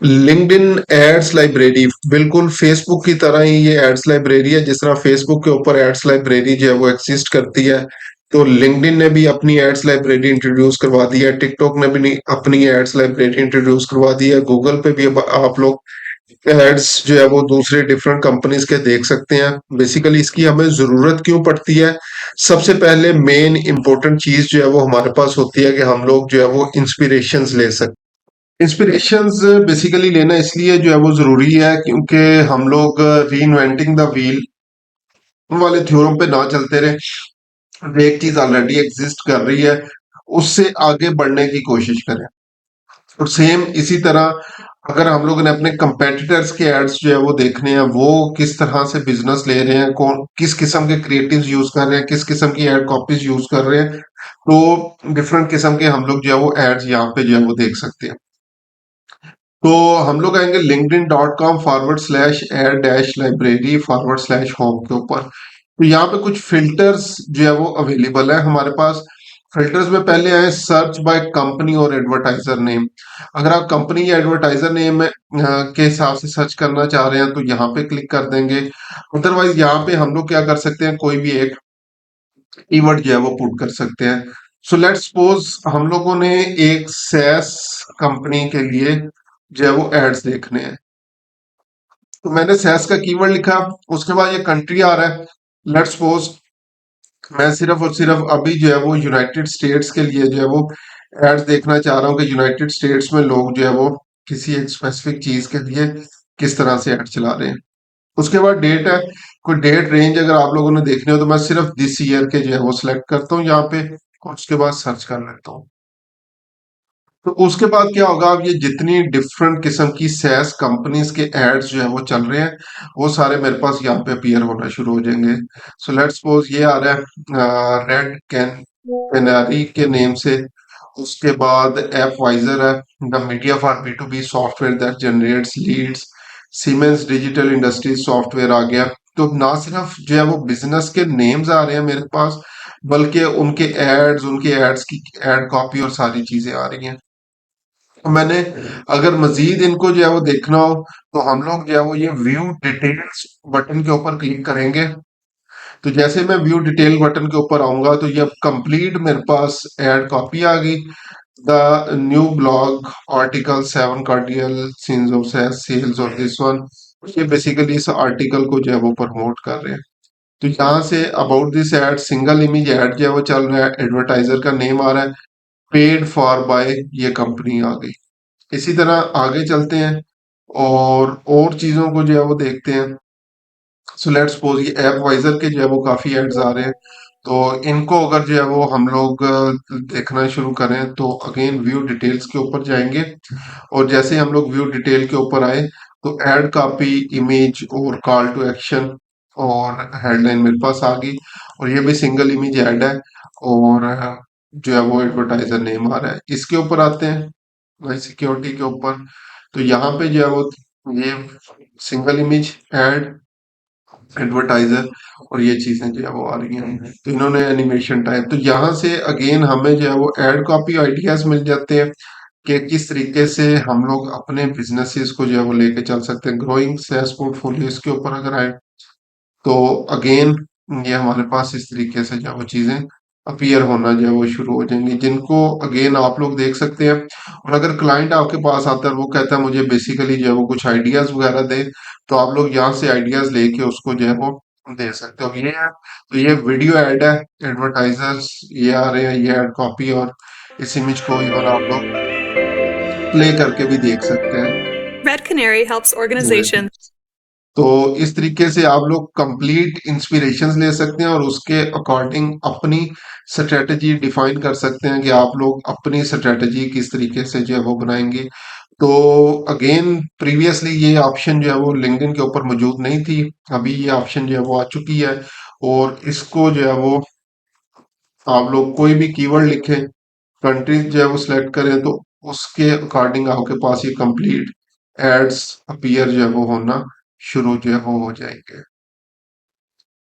LinkedIn ads library बिल्कुल Facebook की तरह ही ये एड्स लाइब्रेरी है। जिस तरह फेसबुक के ऊपर एड्स लाइब्रेरी जो है वो एग्जिस्ट करती है, तो लिंक्डइन ने भी अपनी एड्स लाइब्रेरी इंट्रोड्यूस करवा दी है। टिकटॉक ने भी अपनी एड्स लाइब्रेरी इंट्रोड्यूस करवा दी है। गूगल पे भी अब आप लोग एड्स जो है वो दूसरे डिफरेंट कंपनीज के देख सकते हैं। बेसिकली इसकी हमें जरूरत क्यों पड़ती है? सबसे पहले मेन इंपॉर्टेंट चीज जो है वो हमारे पास होती है कि हम लोग जो है वो इंस्पिरेशंस ले सकते। इंस्पिरेशंस बेसिकली लेना इसलिए जो है वो जरूरी है क्योंकि हम लोग री इन्वेंटिंग द व्हील वाले थ्योरम पे ना चलते रहे। एक चीज ऑलरेडी एग्जिस्ट कर रही है, उससे आगे बढ़ने की कोशिश करें। और सेम इसी तरह अगर हम लोगों ने अपने कंपेटिटर्स के एड्स जो है वो देखने हैं, वो किस तरह से बिजनेस ले रहे हैं, कौन किस किस्म के क्रिएटिव्स यूज कर रहे हैं, किस किस्म की एड कॉपीज यूज कर रहे हैं, तो डिफरेंट किस्म के हम लोग जो है वो एड्स यहाँ पे जो है वो देख सकते हैं। तो हम लोग आएंगे linkedin.com/add-library/home के ऊपर। तो यहाँ पे कुछ फिल्टर्स जो है वो अवेलेबल है हमारे पास। फिल्टर्स में पहले आए सर्च बाय कंपनी और एडवर्टाइजर नेम। अगर आप कंपनी या एडवर्टाइजर नेम के हिसाब से सर्च करना चाह रहे हैं तो यहाँ पे क्लिक कर देंगे। अदरवाइज यहाँ पे हम लोग क्या कर सकते हैं, कोई भी एक कीवर्ड जो है वो पुट कर सकते हैं। सो लेट्स सपोज हम लोगों ने एक सैस कंपनी के लिए जो है वो एड्स देखने हैं, तो मैंने सैस का कीवर्ड लिखा। उसके बाद ये कंट्री आ रहा है। लेट्स सपोज मैं सिर्फ और सिर्फ अभी जो है वो यूनाइटेड स्टेट्स के लिए जो है वो एड्स देखना चाह रहा हूँ कि यूनाइटेड स्टेट्स में लोग जो है वो किसी एक स्पेसिफिक चीज के लिए किस तरह से एड चला रहे हैं। उसके बाद डेट है, कोई डेट रेंज अगर आप लोगों ने देखने हो तो मैं सिर्फ दिस ईयर के जो है वो सिलेक्ट करता हूँ यहाँ पे, और उसके बाद सर्च कर लेता हूँ। तो उसके बाद क्या होगा, अब ये जितनी डिफरेंट किस्म की सैस कंपनीज के एड्स जो है वो चल रहे हैं, वो सारे मेरे पास यहाँ पे अपीयर होना शुरू हो जाएंगे। सो लेट्स सपोज ये आ रहा है रेड कैनरी के नेम से। उसके बाद एप वाइजर है, the media for B to B software that generates leads. Siemens digital industries software आ गया। तो ना सिर्फ जो है वो बिजनेस के नेम्स आ रहे हैं मेरे पास, बल्कि उनके एड्स की एड कॉपी और सारी चीजें आ रही हैं। तो मैंने अगर मजीद इनको जो है वो देखना हो तो हम लोग जो है वो ये व्यू डिटेल्स बटन के ऊपर क्लिक करेंगे। तो जैसे मैं व्यू डिटेल बटन के ऊपर आऊंगा तो ये कंप्लीट मेरे पास एड कॉपी आ गई। The new blog article 7 cardinal sins of sales of this one. ये बेसिकली इस आर्टिकल को जो है वो प्रमोट कर रहे हैं। तो यहाँ से about this ad single image ad जो है वो चल रहा है, एडवर्टाइजर का नेम आ रहा है, पेड फॉर बाय ये कंपनी आ गई। इसी तरह आगे चलते हैं और चीजों को जो है वो देखते हैं। सो लेट्स सपोज ये ऐप वाइजर के जो है वो काफी एड्स आ रहे हैं। तो इनको अगर जो है वो हम लोग देखना शुरू करें तो अगेन व्यू डिटेल्स के ऊपर जाएंगे। और जैसे हम लोग व्यू डिटेल के ऊपर आए तो एड कॉपी, इमेज और कॉल टू एक्शन और हेडलाइन मेरे पास आ गई। और ये भी सिंगल इमेज ऐड है, और जो है वो एडवर्टाइजर नेम आ रहा है। इसके ऊपर आते हैं भाई सिक्योरिटी के ऊपर। तो यहाँ पे जो है वो ये सिंगल इमेज एड, एडवर्टाइजर और ये चीजें जो है वो आ रही हैं। तो इन्होंने एनिमेशन टाइप, तो यहाँ से अगेन हमें जो है वो एड कॉपी आइडियाज मिल जाते हैं कि किस तरीके से हम लोग अपने बिजनेसेस को जो है वो लेके चल सकते हैं। ग्रोइंग सेल्स पोर्टफोलियो इसके ऊपर अगर आए तो अगेन ये हमारे पास इस तरीके से जो है वो चीजें अपीयर होना जो है वो शुरू हो जाएंगी, जिनको अगेन आप लोग देख सकते हैं। और अगर क्लाइंट आपके पास आता है, वो कहता है मुझे बेसिकली जो है वो कुछ आइडियाज वगैरह दे, तो आप लोग यहाँ से आइडियाज लेके उसको जो है वो दे सकते हो। ये है, तो ये वीडियो एड है, एडवर्टाइजर्स ये आ रहे हैं, ये एड कॉपी, और इस इमेज को इवन आप लोग प्ले करके भी देख सकते हैं। Red Canary helps organizations. तो इस तरीके से आप लोग कंप्लीट इंस्पिरेशंस ले सकते हैं और उसके अकॉर्डिंग अपनी स्ट्रेटजी डिफाइन कर सकते हैं कि आप लोग अपनी स्ट्रेटजी किस तरीके से जो है वो बनाएंगे। तो अगेन प्रीवियसली ये ऑप्शन जो है वो लिंक्डइन के ऊपर मौजूद नहीं थी, अभी ये ऑप्शन जो है वो आ चुकी है। और इसको जो है वो आप लोग कोई भी कीवर्ड लिखें, कंट्रीज जो है वो सिलेक्ट करें, तो उसके अकॉर्डिंग आपके पास ये कंप्लीट एड्स अपीयर जो है वो होना शुरू जो है वो हो जाएंगे।